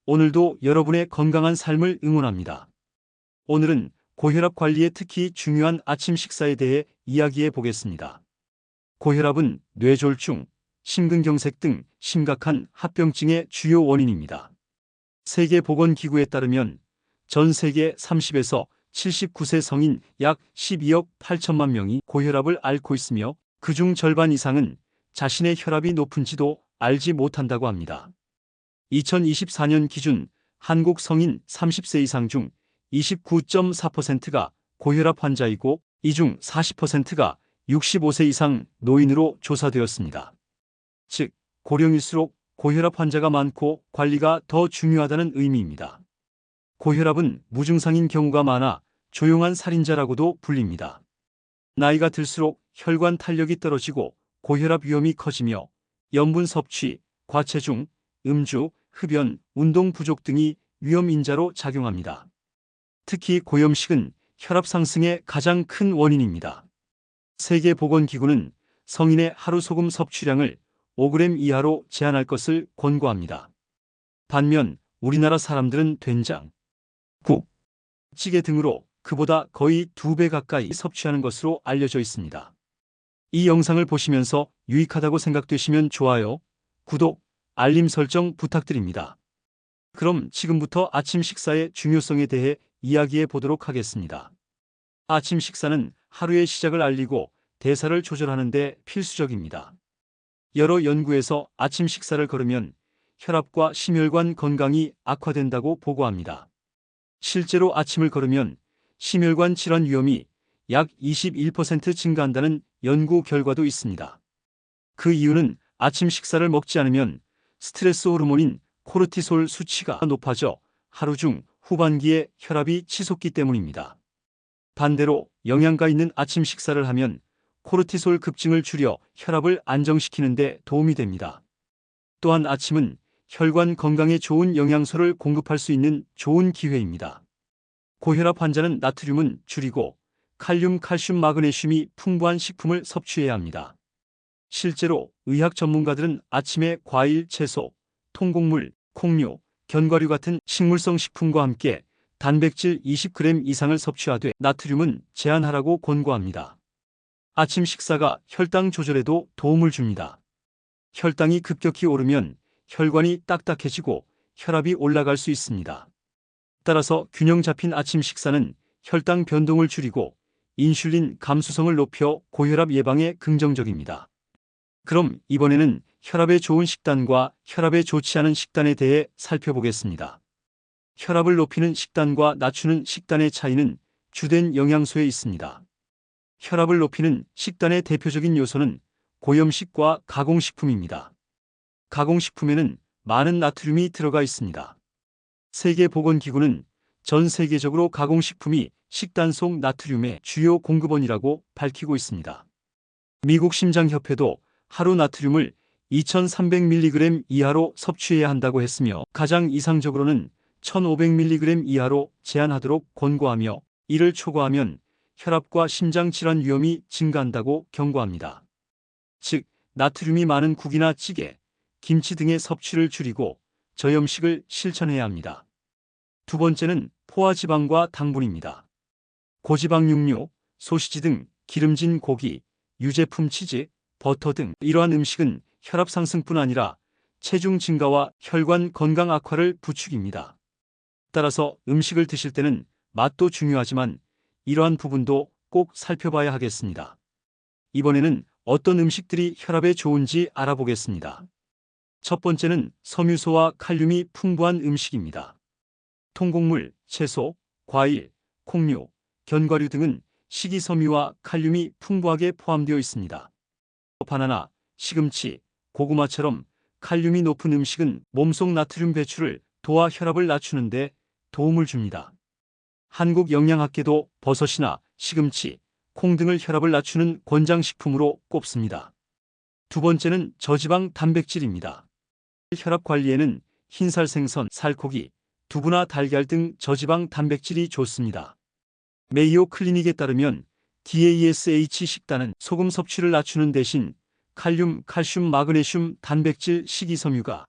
오늘도 여러분의 건강한 삶을 응원합니다. 오늘은 고혈압 관리에 특히 중요한 아침 식사에 대해 이야기해 보겠습니다. 고혈압은 뇌졸중, 심근경색 등 심각한 합병증의 주요 원인입니다. 세계보건기구에 따르면 전 세계 30에서 79세 성인 약 12억 8천만 명이 고혈압을 앓고 있으며 그중 절반 이상은 자신의 혈압이 높은지도 알지 못한다고 합니다. 2024년 기준 한국 성인 30세 이상 중 29.4%가 고혈압 환자이고 이 중 40%가 65세 이상 노인으로 조사되었습니다. 즉, 고령일수록 고혈압 환자가 많고 관리가 더 중요하다는 의미입니다. 고혈압은 무증상인 경우가 많아 조용한 살인자라고도 불립니다. 나이가 들수록 혈관 탄력이 떨어지고 고혈압 위험이 커지며 염분 섭취, 과체중, 음주, 흡연, 운동 부족 등이 위험 인자로 작용합니다. 특히 고염식은 혈압 상승의 가장 큰 원인입니다. 세계보건기구는 성인의 하루 소금 섭취량을 5g 이하로 제한할 것을 권고합니다. 반면 우리나라 사람들은 된장, 국, 찌개 등으로 그보다 거의 2배 가까이 섭취하는 것으로 알려져 있습니다. 이 영상을 보시면서 유익하다고 생각되시면 좋아요, 구독, 알림 설정 부탁드립니다. 그럼 지금부터 아침 식사의 중요성에 대해 이야기해 보도록 하겠습니다. 아침 식사는 하루의 시작을 알리고 대사를 조절하는 데 필수적입니다. 여러 연구에서 아침 식사를 거르면 혈압과 심혈관 건강이 악화된다고 보고합니다. 실제로 아침을 거르면 심혈관 질환 위험이 약 21% 증가한다는 연구 결과도 있습니다. 그 이유는 아침 식사를 먹지 않으면 스트레스 호르몬인 코르티솔 수치가 높아져 하루 중 후반기에 혈압이 치솟기 때문입니다. 반대로 영양가 있는 아침 식사를 하면 코르티솔 급증을 줄여 혈압을 안정시키는 데 도움이 됩니다. 또한 아침은 혈관 건강에 좋은 영양소를 공급할 수 있는 좋은 기회입니다. 고혈압 환자는 나트륨은 줄이고 칼륨, 칼슘, 마그네슘이 풍부한 식품을 섭취해야 합니다. 실제로 의학 전문가들은 아침에 과일, 채소, 통곡물, 콩류, 견과류 같은 식물성 식품과 함께 단백질 20g 이상을 섭취하되 나트륨은 제한하라고 권고합니다. 아침 식사가 혈당 조절에도 도움을 줍니다. 혈당이 급격히 오르면 혈관이 딱딱해지고 혈압이 올라갈 수 있습니다. 따라서 균형 잡힌 아침 식사는 혈당 변동을 줄이고 인슐린 감수성을 높여 고혈압 예방에 긍정적입니다. 그럼 이번에는 혈압에 좋은 식단과 혈압에 좋지 않은 식단에 대해 살펴보겠습니다. 혈압을 높이는 식단과 낮추는 식단의 차이는 주된 영양소에 있습니다. 혈압을 높이는 식단의 대표적인 요소는 고염식과 가공식품입니다. 가공식품에는 많은 나트륨이 들어가 있습니다. 세계보건기구는 전 세계적으로 가공식품이 식단 속 나트륨의 주요 공급원이라고 밝히고 있습니다. 미국 심장협회도 하루 나트륨을 2300mg 이하로 섭취해야 한다고 했으며 가장 이상적으로는 1500mg 이하로 제한하도록 권고하며 이를 초과하면 혈압과 심장질환 위험이 증가한다고 경고합니다. 즉, 나트륨이 많은 국이나 찌개, 김치 등의 섭취를 줄이고 저염식을 실천해야 합니다. 두 번째는 포화지방과 당분입니다. 고지방 육류, 소시지 등 기름진 고기, 유제품 치즈, 버터 등 이러한 음식은 혈압 상승뿐 아니라 체중 증가와 혈관 건강 악화를 부추깁니다. 따라서 음식을 드실 때는 맛도 중요하지만 이러한 부분도 꼭 살펴봐야 하겠습니다. 이번에는 어떤 음식들이 혈압에 좋은지 알아보겠습니다. 첫 번째는 섬유소와 칼륨이 풍부한 음식입니다. 통곡물, 채소, 과일, 콩류, 견과류 등은 식이섬유와 칼륨이 풍부하게 포함되어 있습니다. 바나나, 시금치, 고구마처럼 칼륨이 높은 음식은 몸속 나트륨 배출을 도와 혈압을 낮추는 데 도움을 줍니다. 한국영양학계도 버섯이나 시금치, 콩 등을 혈압을 낮추는 권장식품으로 꼽습니다. 두 번째는 저지방 단백질입니다. 혈압 관리에는 흰살 생선, 살코기, 두부나 달걀 등 저지방 단백질이 좋습니다. 메이오 클리닉에 따르면 DASH 식단은 소금 섭취를 낮추는 대신 칼륨, 칼슘, 마그네슘, 단백질, 식이섬유가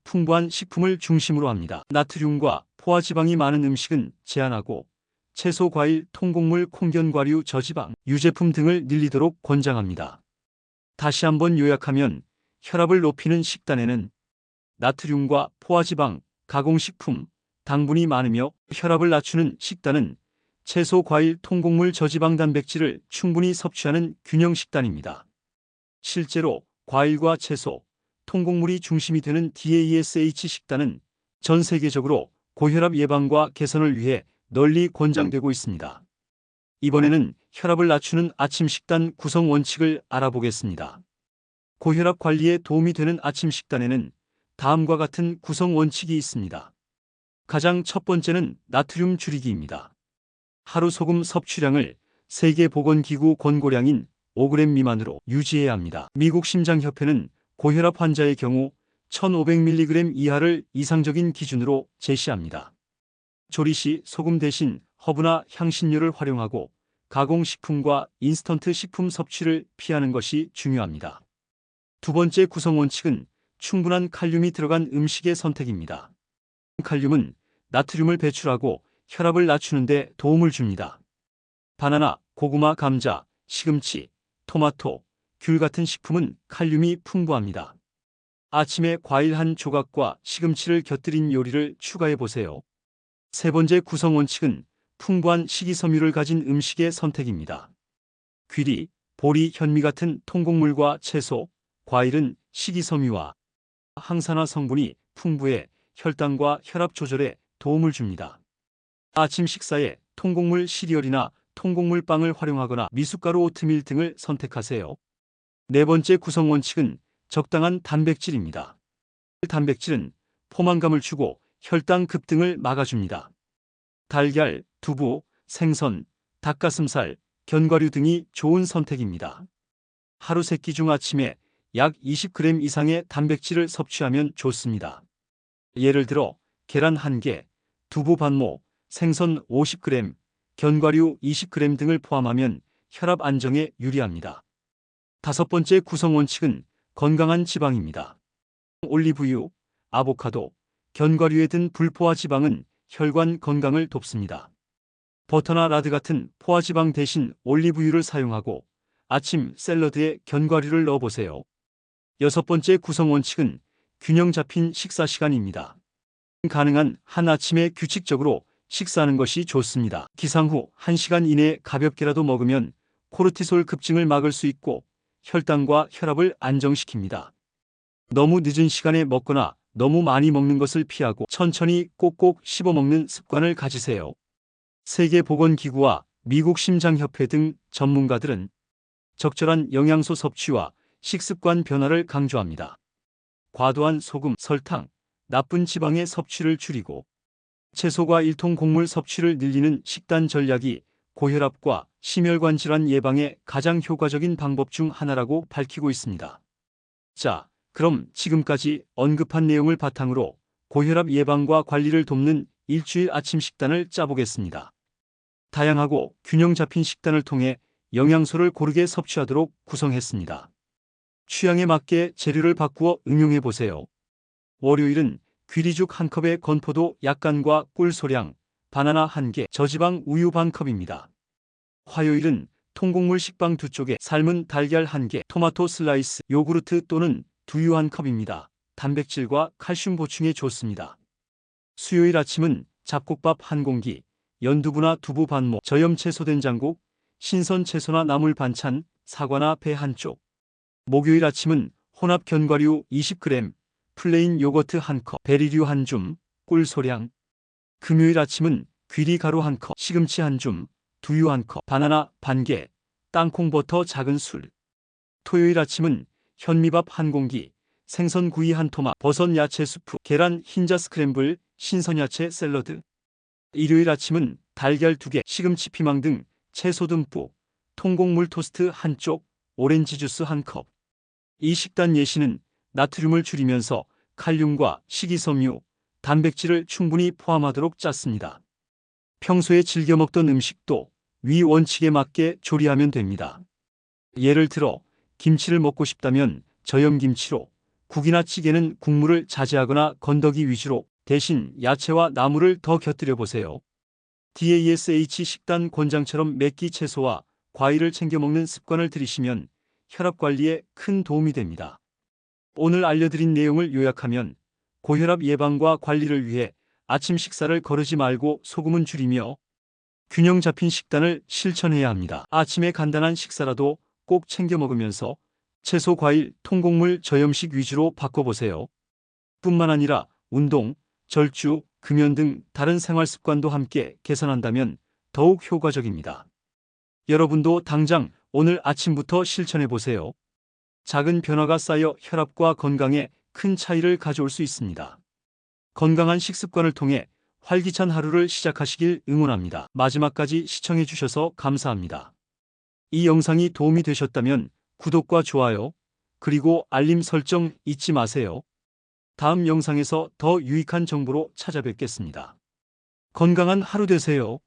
풍부한 식품을 중심으로 합니다. 나트륨과 포화지방이 많은 음식은 제한하고 채소, 과일, 통곡물, 콩견과류, 저지방, 유제품 등을 늘리도록 권장합니다. 다시 한번 요약하면 혈압을 높이는 식단에는 나트륨과 포화지방, 가공식품, 당분이 많으며 혈압을 낮추는 식단은 채소, 과일, 통곡물, 저지방, 단백질을 충분히 섭취하는 균형 식단입니다. 실제로 과일과 채소, 통곡물이 중심이 되는 DASH 식단은 전 세계적으로 고혈압 예방과 개선을 위해 널리 권장되고 있습니다. 이번에는 혈압을 낮추는 아침 식단 구성 원칙을 알아보겠습니다. 고혈압 관리에 도움이 되는 아침 식단에는 다음과 같은 구성 원칙이 있습니다. 가장 첫 번째는 나트륨 줄이기입니다. 하루 소금 섭취량을 세계보건기구 권고량인 5g 미만으로 유지해야 합니다. 미국 심장협회는 고혈압 환자의 경우 1500mg 이하를 이상적인 기준으로 제시합니다. 조리 시 소금 대신 허브나 향신료를 활용하고 가공식품과 인스턴트 식품 섭취를 피하는 것이 중요합니다. 두 번째 구성 원칙은 충분한 칼륨이 들어간 음식의 선택입니다. 칼륨은 나트륨을 배출하고 혈압을 낮추는 데 도움을 줍니다. 바나나, 고구마, 감자, 시금치, 토마토, 귤 같은 식품은 칼륨이 풍부합니다. 아침에 과일 한 조각과 시금치를 곁들인 요리를 추가해 보세요. 세 번째 구성 원칙은 풍부한 식이섬유를 가진 음식의 선택입니다. 귀리, 보리, 현미 같은 통곡물과 채소, 과일은 식이섬유와 항산화 성분이 풍부해 혈당과 혈압 조절에 도움을 줍니다. 아침 식사에 통곡물 시리얼이나 통곡물 빵을 활용하거나 미숫가루 오트밀 등을 선택하세요. 네 번째 구성 원칙은 적당한 단백질입니다. 단백질은 포만감을 주고 혈당 급등을 막아줍니다. 달걀, 두부, 생선, 닭가슴살, 견과류 등이 좋은 선택입니다. 하루 3끼 중 아침에 약 20g 이상의 단백질을 섭취하면 좋습니다. 예를 들어 계란 1개, 두부 반모, 생선 50g, 견과류 20g 등을 포함하면 혈압 안정에 유리합니다. 다섯 번째 구성 원칙은 건강한 지방입니다. 올리브유, 아보카도, 견과류에 든 불포화 지방은 혈관 건강을 돕습니다. 버터나 라드 같은 포화지방 대신 올리브유를 사용하고 아침 샐러드에 견과류를 넣어보세요. 여섯 번째 구성 원칙은 균형 잡힌 식사 시간입니다. 가능한 한 아침에 규칙적으로 식사하는 것이 좋습니다. 기상 후 1시간 이내에 가볍게라도 먹으면 코르티솔 급증을 막을 수 있고 혈당과 혈압을 안정시킵니다. 너무 늦은 시간에 먹거나 너무 많이 먹는 것을 피하고 천천히 꼭꼭 씹어 먹는 습관을 가지세요. 세계보건기구와 미국 심장협회 등 전문가들은 적절한 영양소 섭취와 식습관 변화를 강조합니다. 과도한 소금, 설탕, 나쁜 지방의 섭취를 줄이고 채소과 일통곡물 섭취를 늘리는 식단 전략이 고혈압과 심혈관 질환 예방에 가장 효과적인 방법 중 하나라고 밝히고 있습니다. 자, 그럼 지금까지 언급한 내용을 바탕으로 고혈압 예방과 관리를 돕는 일주일 아침 식단을 짜보겠습니다. 다양하고 균형 잡힌 식단을 통해 영양소를 고르게 섭취하도록 구성했습니다. 취향에 맞게 재료를 바꾸어 응용해 보세요. 월요일은 귀리죽 1컵에 건포도 약간과 꿀 소량, 바나나 1개, 저지방 우유 반컵입니다. 화요일은 통곡물 식빵 2쪽에 삶은 달걀 1개, 토마토 슬라이스, 요구르트 또는 두유 1컵입니다. 단백질과 칼슘 보충에 좋습니다. 수요일 아침은 잡곡밥 1공기, 연두부나 두부 반모, 저염 채소 된장국, 신선 채소나 나물 반찬, 사과나 배 1쪽. 목요일 아침은 혼합 견과류 20g, 플레인 요거트 1컵, 베리류 1줌, 꿀 소량. 금요일 아침은 귀리 가루 1컵, 시금치 1줌, 두유 1컵, 바나나 반개, 땅콩 버터 작은 술. 토요일 아침은 현미밥 1공기, 생선 구이 1토막, 버섯 야채 수프, 계란 흰자 스크램블, 신선 야채 샐러드. 일요일 아침은 달걀 2개, 시금치 피망 등 채소 듬뿍, 통곡물 토스트 1쪽, 오렌지 주스 1컵. 이 식단 예시는 나트륨을 줄이면서 칼륨과 식이섬유, 단백질을 충분히 포함하도록 짰습니다. 평소에 즐겨 먹던 음식도 위 원칙에 맞게 조리하면 됩니다. 예를 들어 김치를 먹고 싶다면 저염김치로, 국이나 찌개는 국물을 자제하거나 건더기 위주로 대신 야채와 나물을 더 곁들여 보세요. DASH 식단 권장처럼 몇 끼 채소와 과일을 챙겨 먹는 습관을 들이시면 혈압 관리에 큰 도움이 됩니다. 오늘 알려드린 내용을 요약하면 고혈압 예방과 관리를 위해 아침 식사를 거르지 말고 소금은 줄이며 균형 잡힌 식단을 실천해야 합니다. 아침에 간단한 식사라도 꼭 챙겨 먹으면서 채소, 과일, 통곡물, 저염식 위주로 바꿔보세요. 뿐만 아니라 운동, 절주, 금연 등 다른 생활 습관도 함께 개선한다면 더욱 효과적입니다. 여러분도 당장 오늘 아침부터 실천해 보세요. 작은 변화가 쌓여 혈압과 건강에 큰 차이를 가져올 수 있습니다. 건강한 식습관을 통해 활기찬 하루를 시작하시길 응원합니다. 마지막까지 시청해 주셔서 감사합니다. 이 영상이 도움이 되셨다면 구독과 좋아요, 그리고 알림 설정 잊지 마세요. 다음 영상에서 더 유익한 정보로 찾아뵙겠습니다. 건강한 하루 되세요.